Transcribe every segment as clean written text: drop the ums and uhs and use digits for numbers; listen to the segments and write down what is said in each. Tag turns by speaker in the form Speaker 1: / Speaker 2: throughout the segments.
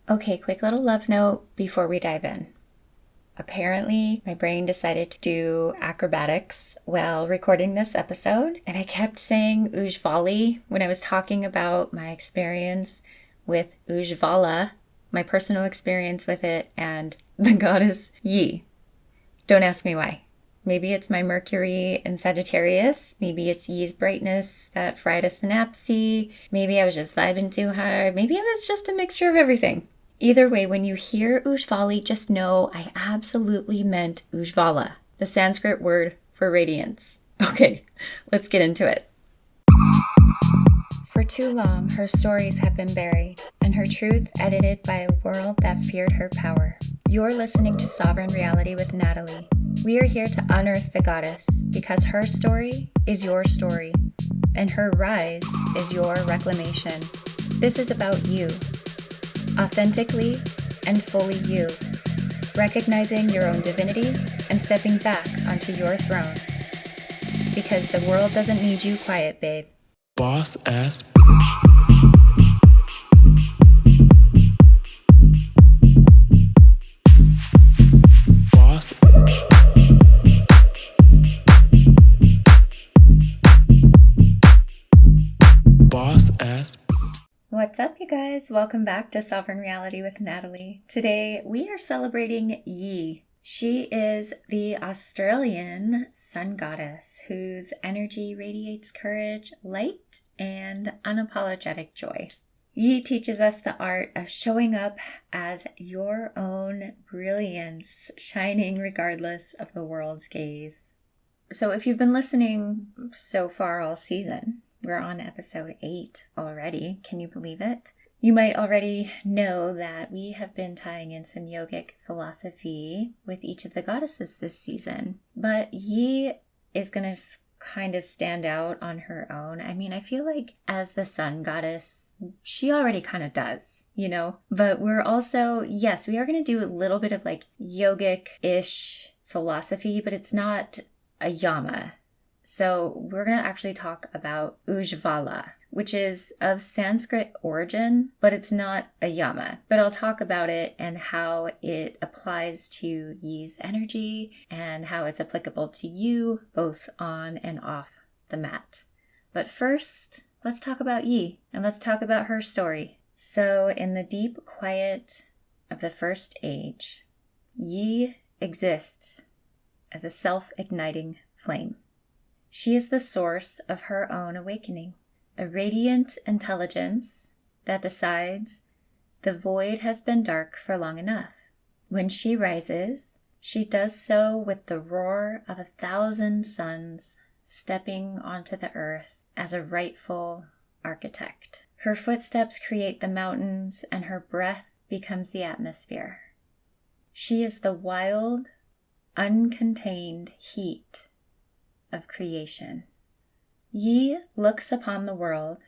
Speaker 1: Okay, quick little love note before we dive in. Apparently, my brain decided to do acrobatics while recording this episode, and I kept saying Ujjvala when I was talking about my experience with Ujjvala, my personal experience with it, and the goddess Yi. Don't ask me why. Maybe it's my Mercury in Sagittarius. Maybe it's Yi's brightness that fried a synapse. Maybe I was just vibing too hard. Maybe it was just a mixture of everything. Either way, when you hear Ujjvala, just know I absolutely meant Ujjvala, the Sanskrit word for radiance. Okay, let's get into it. For too long, her stories have been buried, and her truth edited by a world that feared her power. You're listening to Sovereign Reality with Natalie. We are here to unearth the goddess, because her story is your story, and her rise is your reclamation. This is about you. Authentically and fully you, recognizing your own divinity and stepping back onto your throne. Because the world doesn't need you quiet, babe.
Speaker 2: Boss ass bitch. Boss bitch. Boss ass.
Speaker 1: What's up, you guys? Welcome back to Sovereign Reality with Natalie. Today, we are celebrating Yi. She is the Australian sun goddess whose energy radiates courage, light, and unapologetic joy. Yi teaches us the art of showing up as your own brilliance, shining regardless of the world's gaze. So if you've been listening so far all season, we're on episode 8 already. Can you believe it? You might already know that we have been tying in some yogic philosophy with each of the goddesses this season. But Yi is going to kind of stand out on her own. I mean, I feel like as the sun goddess, she already kind of does, you know? But we're also, yes, we are going to do a little bit of like yogic-ish philosophy, but it's not a yama. So we're going to actually talk about Ujjvala, which is of Sanskrit origin, but it's not a yama. But I'll talk about it and how it applies to Yi's energy and how it's applicable to you both on and off the mat. But first, let's talk about Yi and let's talk about her story. So in the deep quiet of the first age, Yi exists as a self-igniting flame. She is the source of her own awakening, a radiant intelligence that decides the void has been dark for long enough. When she rises, she does so with the roar of 1,000 suns stepping onto the earth as a rightful architect. Her footsteps create the mountains and her breath becomes the atmosphere. She is the wild, uncontained heat of creation. Yi looks upon the world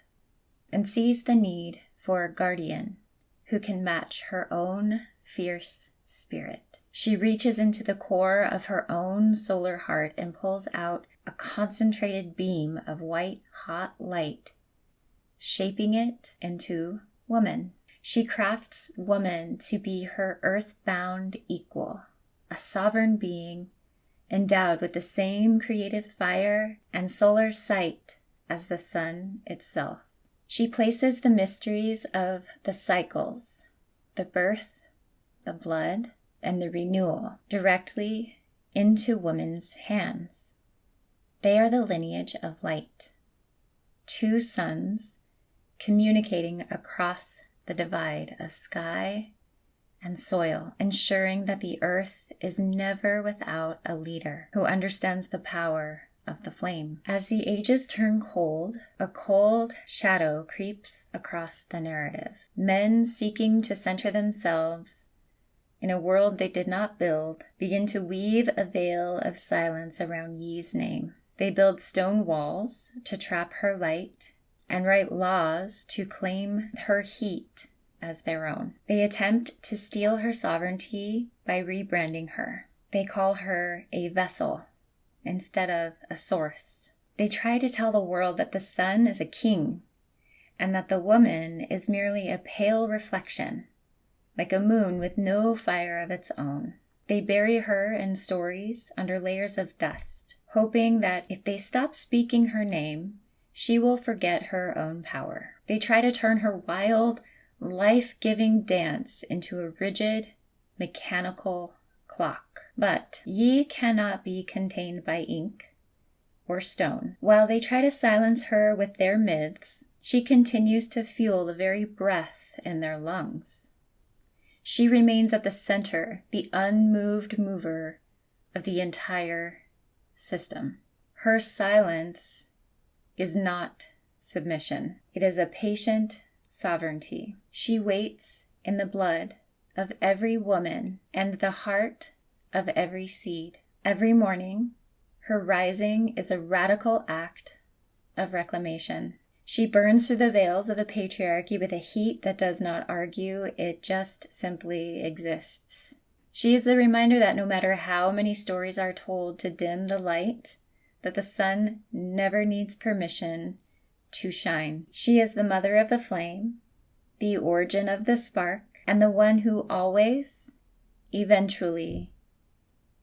Speaker 1: and sees the need for a guardian who can match her own fierce spirit. She reaches into the core of her own solar heart and pulls out a concentrated beam of white hot light, shaping it into woman. She crafts woman to be her earthbound equal, a sovereign being endowed with the same creative fire and solar sight as the sun itself. She places the mysteries of the cycles, the birth, the blood, and the renewal directly into woman's hands. They are the lineage of light, two suns communicating across the divide of sky and soil, ensuring that the earth is never without a leader who understands the power of the flame. As the ages turn cold, a cold shadow creeps across the narrative. Men seeking to center themselves in a world they did not build begin to weave a veil of silence around Yi's name. They build stone walls to trap her light and write laws to claim her heat as their own. They attempt to steal her sovereignty by rebranding her. They call her a vessel instead of a source. They try to tell the world that the sun is a king and that the woman is merely a pale reflection like a moon with no fire of its own. They bury her in stories under layers of dust, hoping that if they stop speaking her name, she will forget her own power. They try to turn her wild, life-giving dance into a rigid, mechanical clock. But Yi cannot be contained by ink or stone. While they try to silence her with their myths, she continues to fuel the very breath in their lungs. She remains at the center, the unmoved mover of the entire system. Her silence is not submission. It is a patient sovereignty. She waits in the blood of every woman and the heart of every seed. Every morning, her rising is a radical act of reclamation. She burns through the veils of the patriarchy with a heat that does not argue, it just simply exists. She is the reminder that no matter how many stories are told to dim the light, that the sun never needs permission to shine. She is the mother of the flame, the origin of the spark, and the one who always, eventually,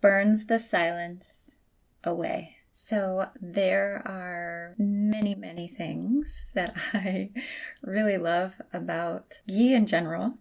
Speaker 1: burns the silence away. So there are many, many things that I really love about Yi in general,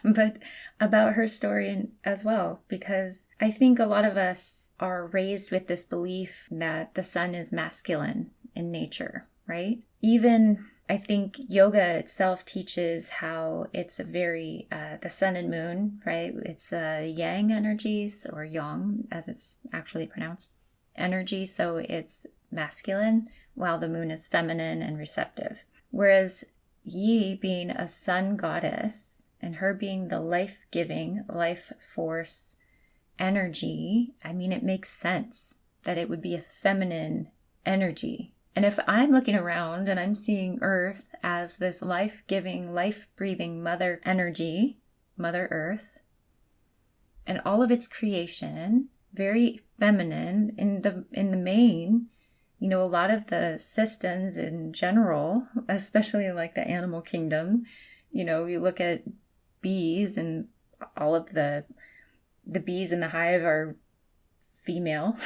Speaker 1: but about her story as well, because I think a lot of us are raised with this belief that the sun is masculine in nature, right? Even I think yoga itself teaches how it's a very, the sun and moon, right? It's yang energies, or yang as it's actually pronounced, energy. So it's masculine, while the moon is feminine and receptive. Whereas Yi being a sun goddess and her being the life-giving, life force energy, I mean, it makes sense that it would be a feminine energy. And if I'm looking around and I'm seeing Earth as this life-giving, life-breathing mother energy, Mother Earth, and all of its creation, very feminine in the main, you know, a lot of the systems in general, especially like the animal kingdom, you know, you look at bees and all of the bees in the hive are female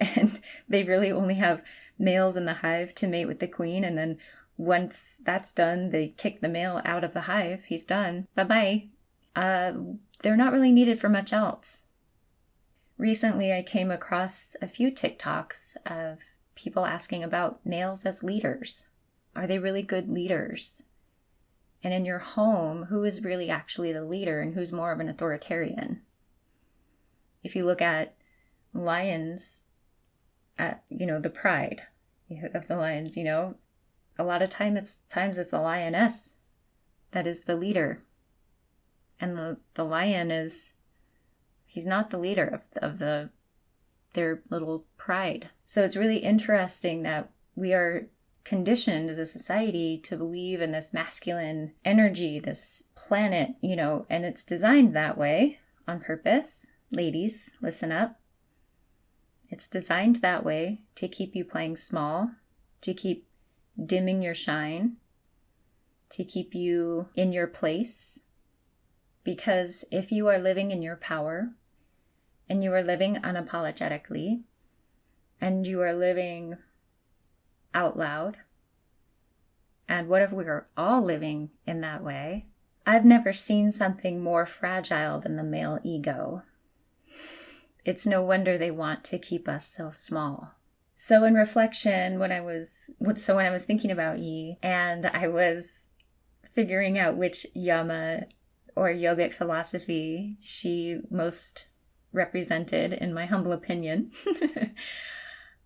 Speaker 1: and they really only have males in the hive to mate with the queen, and then once that's done, they kick the male out of the hive. He's done. Bye-bye. They're not really needed for much else. Recently, I came across a few TikToks of people asking about males as leaders. Are they really good leaders? And in your home, who is really actually the leader and who's more of an authoritarian? If you look at lions, you know, the pride of the lions, you know, a lot of times it's a lioness that is the leader. And the lion he's not the leader of their little pride. So it's really interesting that we are conditioned as a society to believe in this masculine energy, this planet, you know, and it's designed that way on purpose. Ladies, listen up. It's designed that way to keep you playing small, to keep dimming your shine, to keep you in your place. Because if you are living in your power, and you are living unapologetically, and you are living out loud, and what if we are all living in that way? I've never seen something more fragile than the male ego. It's no wonder they want to keep us so small. So in reflection, when I was thinking about Yi, and I was figuring out which yama or yogic philosophy she most represented, in my humble opinion,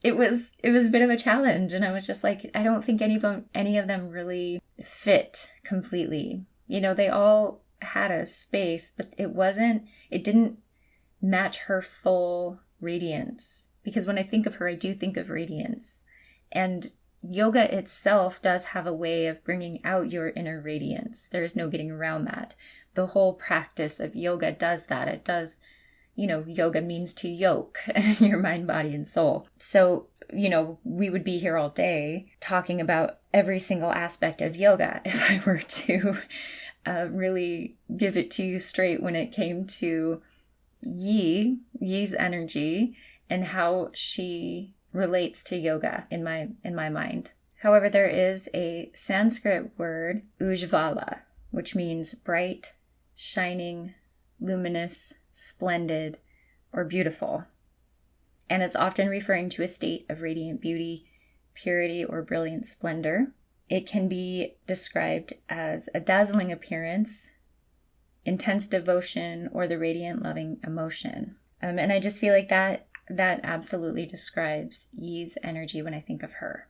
Speaker 1: it was a bit of a challenge. And I was just like, I don't think any of them really fit completely. You know, they all had a space, but it didn't match her full radiance. Because when I think of her, I do think of radiance. And yoga itself does have a way of bringing out your inner radiance. There is no getting around that. The whole practice of yoga does that. It does, you know, yoga means to yoke your mind, body, and soul. So, you know, we would be here all day talking about every single aspect of yoga if I were to really give it to you straight when it came to Yi's energy, and how she relates to yoga in my mind. However, there is a Sanskrit word, Ujjvala, which means bright, shining, luminous, splendid, or beautiful. And it's often referring to a state of radiant beauty, purity, or brilliant splendor. It can be described as a dazzling appearance, intense devotion, or the radiant loving emotion. And I just feel like that absolutely describes Yi's energy when I think of her.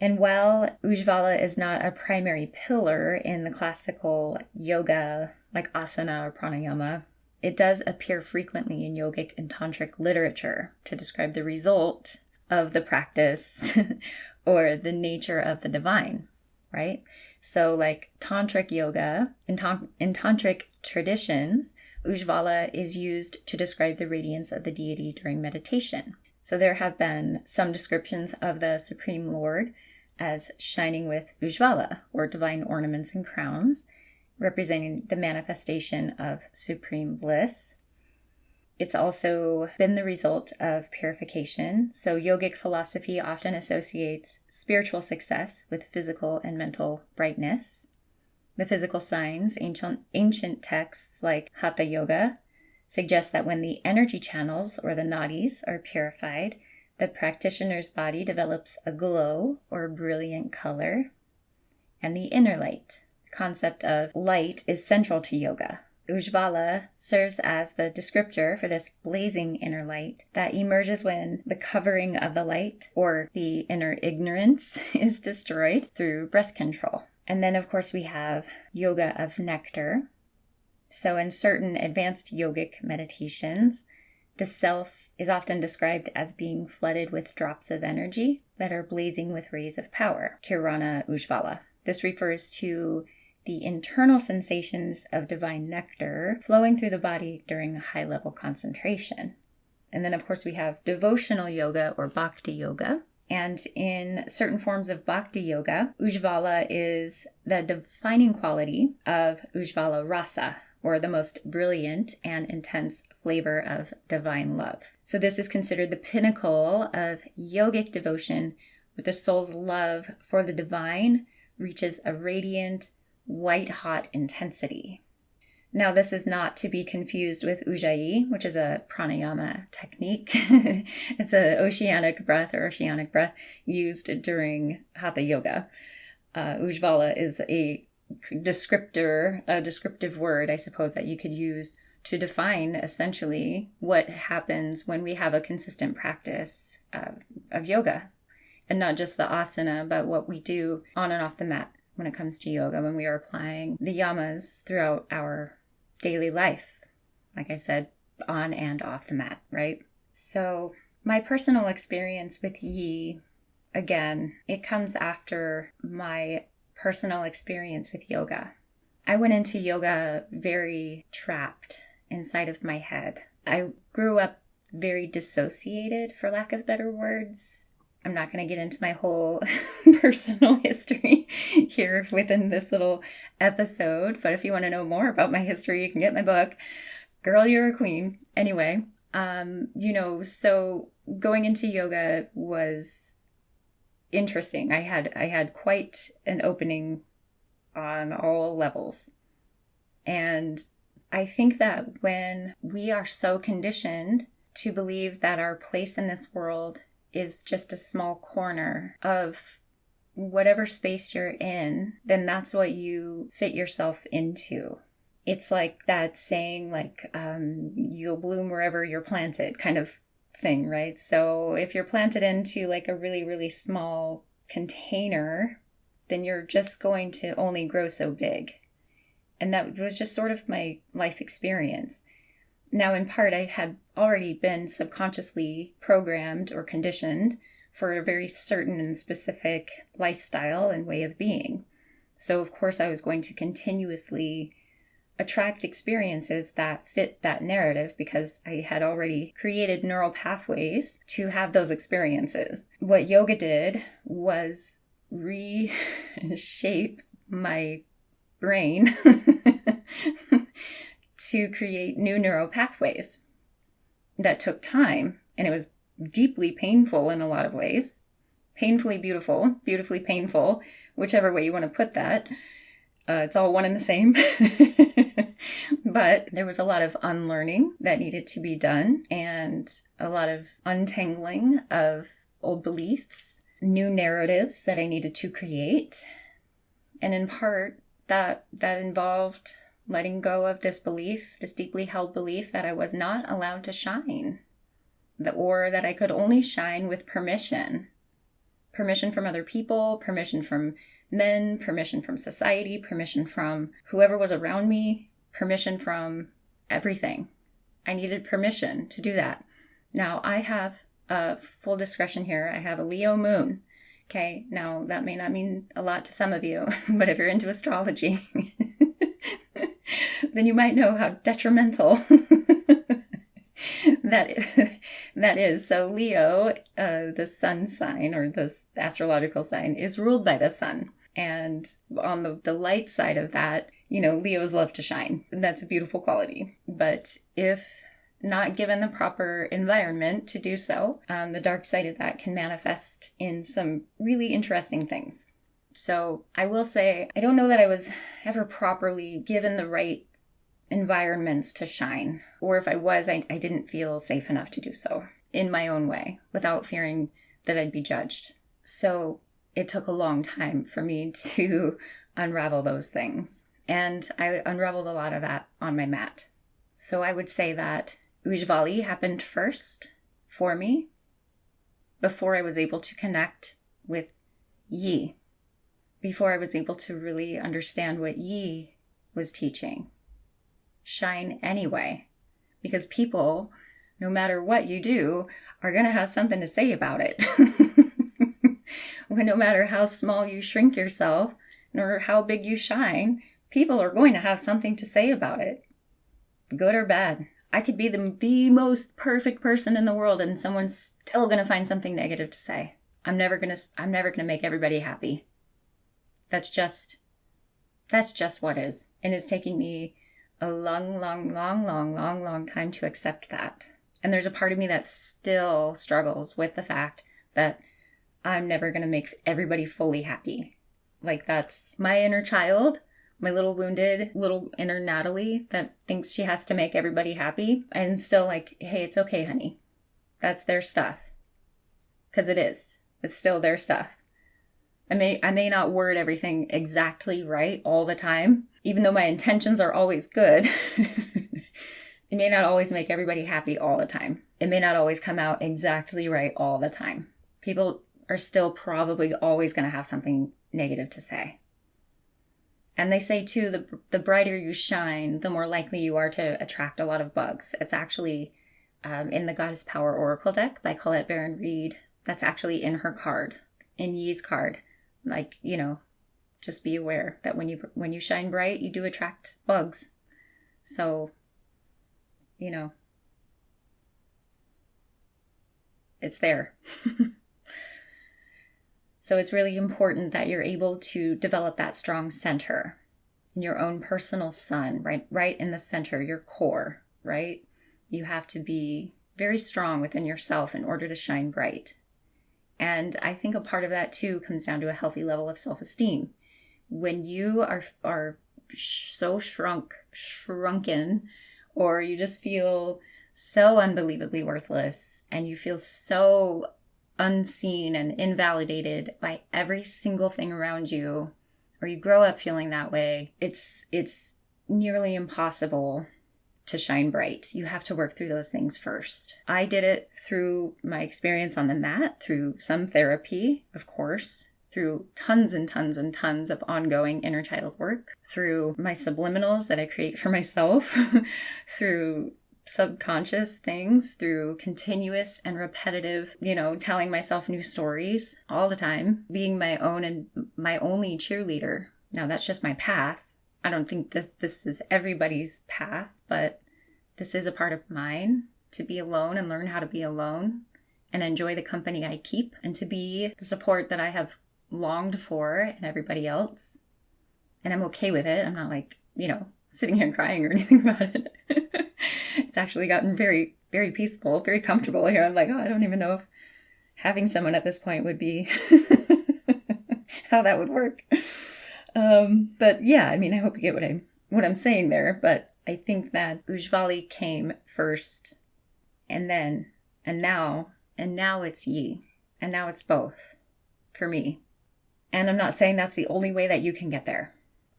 Speaker 1: And while Ujjvala is not a primary pillar in the classical yoga, like asana or pranayama, it does appear frequently in yogic and tantric literature to describe the result of the practice or the nature of the divine, right? So like tantric yoga, in tantric traditions, Ujjvala is used to describe the radiance of the deity during meditation. So there have been some descriptions of the Supreme Lord as shining with Ujjvala, or divine ornaments and crowns, representing the manifestation of supreme bliss. It's also been the result of purification. So yogic philosophy often associates spiritual success with physical and mental brightness. The physical signs, ancient texts like Hatha Yoga, suggest that when the energy channels, or the nadis, are purified, the practitioner's body develops a glow or brilliant color. And the inner light, the concept of light, is central to yoga. Ujjvala serves as the descriptor for this blazing inner light that emerges when the covering of the light, or the inner ignorance, is destroyed through breath control. And then, of course, we have yoga of nectar. So in certain advanced yogic meditations, the self is often described as being flooded with drops of energy that are blazing with rays of power, Kirana Ujjvala. This refers to the internal sensations of divine nectar flowing through the body during a high-level concentration. And then, of course, we have devotional yoga, or bhakti yoga. And in certain forms of bhakti yoga, Ujjvala is the defining quality of Ujjvala rasa, or the most brilliant and intense flavor of divine love. So this is considered the pinnacle of yogic devotion, where the soul's love for the divine reaches a radiant, white-hot intensity. Now, this is not to be confused with Ujjayi, which is a pranayama technique. It's an oceanic breath used during Hatha Yoga. Ujjvala is a descriptive word, I suppose, that you could use to define essentially what happens when we have a consistent practice of yoga. And not just the asana, but what we do on and off the mat when it comes to yoga, when we are applying the yamas throughout our daily life. Like I said, on and off the mat, right? So my personal experience with Yi, again, it comes after my personal experience with yoga. I went into yoga very trapped inside of my head. I grew up very dissociated, for lack of better words. I'm not going to get into my whole personal history here within this little episode, but if you want to know more about my history, you can get my book, Girl, You're a Queen. Anyway, so going into yoga was interesting. I had quite an opening on all levels. And I think that when we are so conditioned to believe that our place in this world is just a small corner of whatever space you're in, then that's what you fit yourself into. It's like that saying, like, you'll bloom wherever you're planted kind of thing, right? So if you're planted into like a really, really small container, then you're just going to only grow so big. And that was just sort of my life experience. Now, in part, I had already been subconsciously programmed or conditioned for a very certain and specific lifestyle and way of being. So, of course, I was going to continuously attract experiences that fit that narrative because I had already created neural pathways to have those experiences. What yoga did was reshape my brain to create new neural pathways. That took time, and it was deeply painful in a lot of ways. Painfully beautiful, beautifully painful, whichever way you want to put that. It's all one and the same. But there was a lot of unlearning that needed to be done, and a lot of untangling of old beliefs, new narratives that I needed to create. And in part, that involved letting go of this belief, this deeply held belief that I was not allowed to shine, or that I could only shine with permission. Permission from other people, permission from men, permission from society, permission from whoever was around me, permission from everything. I needed permission to do that. Now, I have a full discretion here. I have a Leo moon. Okay, now that may not mean a lot to some of you, but if you're into astrology, then you might know how detrimental that is. So Leo, the sun sign, or the astrological sign, is ruled by the sun. And on the light side of that, Leos love to shine. That's a beautiful quality. But if not given the proper environment to do so, the dark side of that can manifest in some really interesting things. So I will say, I don't know that I was ever properly given the right environments to shine. Or if I was, I didn't feel safe enough to do so in my own way without fearing that I'd be judged. So it took a long time for me to unravel those things. And I unraveled a lot of that on my mat. So I would say that Ujjvala happened first for me before I was able to connect with Yi, before I was able to really understand what Yi was teaching. Shine anyway, because people, no matter what you do, are going to have something to say about it. No matter how small you shrink yourself, nor how big you shine, people are going to have something to say about it, good or bad. I could be the most perfect person in the world, and someone's still going to find something negative to say. I'm never going to make everybody happy. That's just what is. And it's taking me a long time to accept that. And there's a part of me that still struggles with the fact that I'm never going to make everybody fully happy. Like, that's my inner child, my little wounded, little inner Natalie that thinks she has to make everybody happy. And still like, hey, it's okay, honey. That's their stuff. Because it is. It's still their stuff. I may not word everything exactly right all the time, even though my intentions are always good. It may not always make everybody happy all the time. It may not always come out exactly right all the time. People are still probably always going to have something negative to say. And they say, too, the brighter you shine, the more likely you are to attract a lot of bugs. It's actually in the Goddess Power Oracle deck by Colette Baron Reed. That's actually in her card, in Yi's card. Like, just be aware that when you shine bright, you do attract bugs. So, it's there. So it's really important that you're able to develop that strong center in your own personal sun, right in the center, your core, right? You have to be very strong within yourself in order to shine bright. And I think a part of that, too, comes down to a healthy level of self-esteem. When you are so shrunken, or you just feel so unbelievably worthless, and you feel so unseen and invalidated by every single thing around you, or you grow up feeling that way, it's nearly impossible to shine bright. You have to work through those things first. I did it through my experience on the mat, through some therapy, of course, through tons and tons and tons of ongoing inner child work, through my subliminals that I create for myself, through subconscious things, through continuous and repetitive, telling myself new stories all the time, being my own and my only cheerleader. Now, that's just my path. I don't think this is everybody's path, but this is a part of mine, to be alone and learn how to be alone and enjoy the company I keep, and to be the support that I have longed for in everybody else. And I'm okay with it. I'm not like, sitting here crying or anything about it. It's actually gotten very, very peaceful, very comfortable here. I'm like, oh, I don't even know if having someone at this point would be how that would work. But yeah, I mean, I hope you get what I'm saying there. But I think that Ujjvala came first, and now it's ye, and now it's both for me. And I'm not saying that's the only way that you can get there.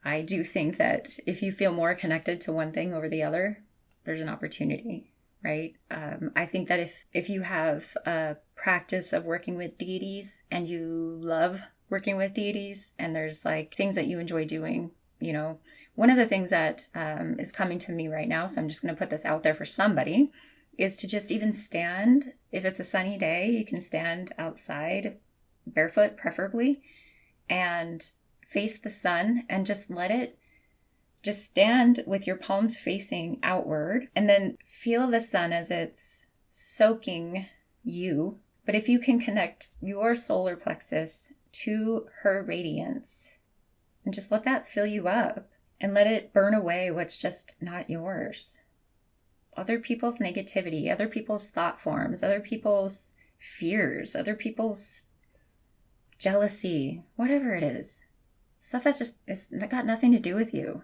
Speaker 1: I do think that if you feel more connected to one thing over the other, there's an opportunity, right? I think that if you have a practice of working with deities and you love working with deities and there's like things that you enjoy doing, you know, one of the things that is coming to me right now, so I'm just going to put this out there for somebody, is to just even stand. If it's a sunny day, you can stand outside, barefoot preferably, and face the sun and just just stand with your palms facing outward and then feel the sun as it's soaking you. But if you can connect your solar plexus to her radiance and just let that fill you up and let it burn away what's just not yours. Other people's negativity, other people's thought forms, other people's fears, other people's jealousy, whatever it is. Stuff it's got nothing to do with you.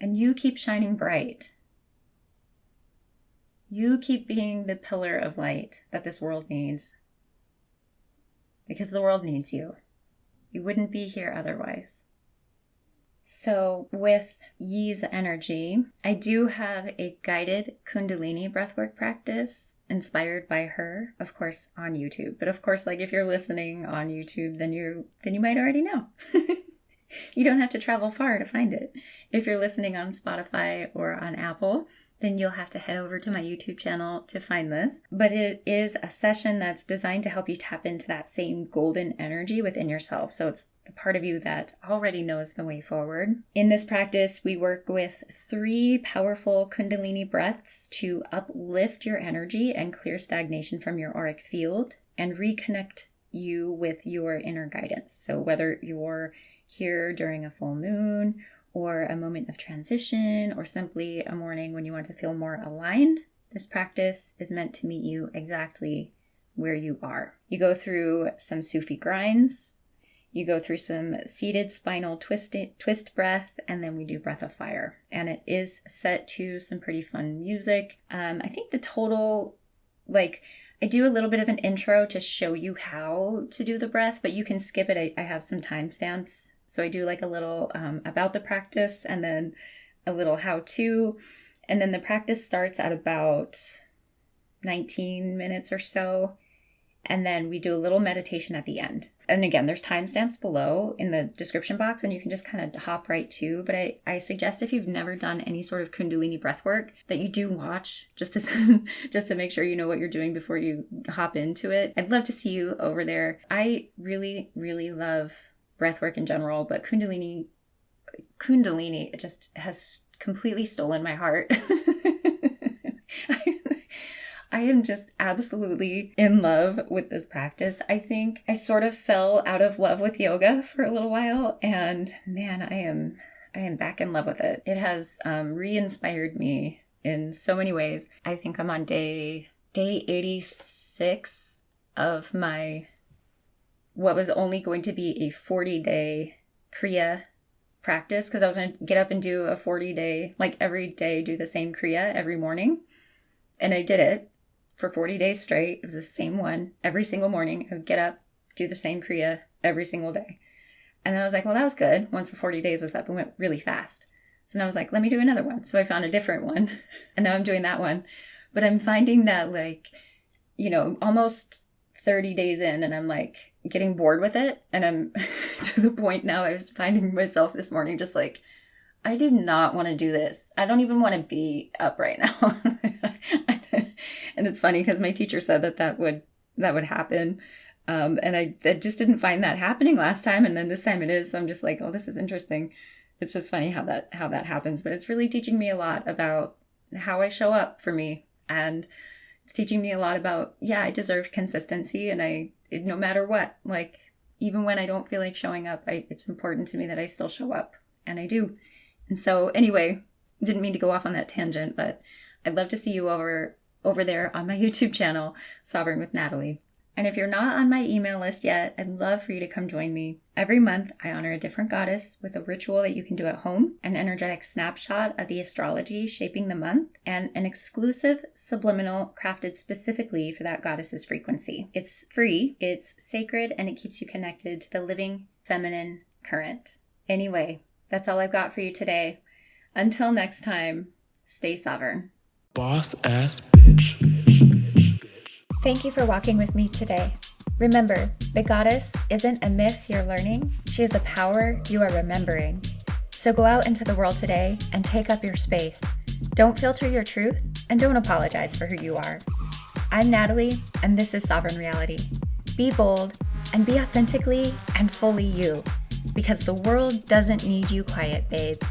Speaker 1: And you keep shining bright. You keep being the pillar of light that this world needs. Because the world needs you. You wouldn't be here otherwise. So with Yi's energy, I do have a guided Kundalini breathwork practice inspired by her, of course, on YouTube. But of course, like if you're listening on YouTube, then you might already know. You don't have to travel far to find it. If you're listening on Spotify or on Apple, then you'll have to head over to my YouTube channel to find this. But it is a session that's designed to help you tap into that same golden energy within yourself. So it's the part of you that already knows the way forward. In this practice, we work with 3 powerful Kundalini breaths to uplift your energy and clear stagnation from your auric field and reconnect you with your inner guidance. So whether you're here during a full moon or a moment of transition, or simply a morning when you want to feel more aligned, this practice is meant to meet you exactly where you are. You go through some Sufi grinds, you go through some seated spinal twist breath, and then we do breath of fire. And it is set to some pretty fun music. I think the total, I do a little bit of an intro to show you how to do the breath, but you can skip it. I have some timestamps. So I do like a little about the practice and then a little how-to. And then the practice starts at about 19 minutes or so. And then we do a little meditation at the end. And again, there's timestamps below in the description box, and you can just kind of hop right to. But I suggest if you've never done any sort of Kundalini breath work, that you do watch just to make sure you know what you're doing before you hop into it. I'd love to see you over there. I really, really love breath work in general, but Kundalini, it just has completely stolen my heart. I am just absolutely in love with this practice. I think I sort of fell out of love with yoga for a little while, and man, I am back in love with it. It has re-inspired me in so many ways. I think I'm on day 86 of my what was only going to be a 40-day Kriya practice, because I was going to get up and do a 40-day, like every day, do the same Kriya every morning. And I did it for 40 days straight. It was the same one every single morning. I would get up, do the same Kriya every single day. And then I was like, well, that was good. Once the 40 days was up, it went really fast. So then I was like, let me do another one. So I found a different one. And now I'm doing that one. But I'm finding that almost 30 days in, and I'm like getting bored with it. And I'm to the point now I was finding myself this morning just like, I do not want to do this. I don't even want to be up right now. And it's funny because my teacher said that would happen. And I just didn't find that happening last time. And then this time it is. So I'm just like, oh, this is interesting. It's just funny how that happens. But it's really teaching me a lot about how I show up for me. And it's teaching me a lot about, I deserve consistency. And no matter what, like, even when I don't feel like showing up, it's important to me that I still show up. And I do. And so anyway, didn't mean to go off on that tangent, but I'd love to see you over there on my YouTube channel, Sovereign with Natalie. And if you're not on my email list yet, I'd love for you to come join me. Every month, I honor a different goddess with a ritual that you can do at home, an energetic snapshot of the astrology shaping the month, and an exclusive subliminal crafted specifically for that goddess's frequency. It's free, it's sacred, and it keeps you connected to the living feminine current. Anyway, that's all I've got for you today. Until next time, stay sovereign.
Speaker 2: Boss ass bitch.
Speaker 1: Thank you for walking with me today. Remember, the goddess isn't a myth you're learning. She is a power you are remembering. So go out into the world today and take up your space. Don't filter your truth and don't apologize for who you are. I'm Natalie, and this is Sovereign Reality. Be bold and be authentically and fully you, because the world doesn't need you quiet, babe.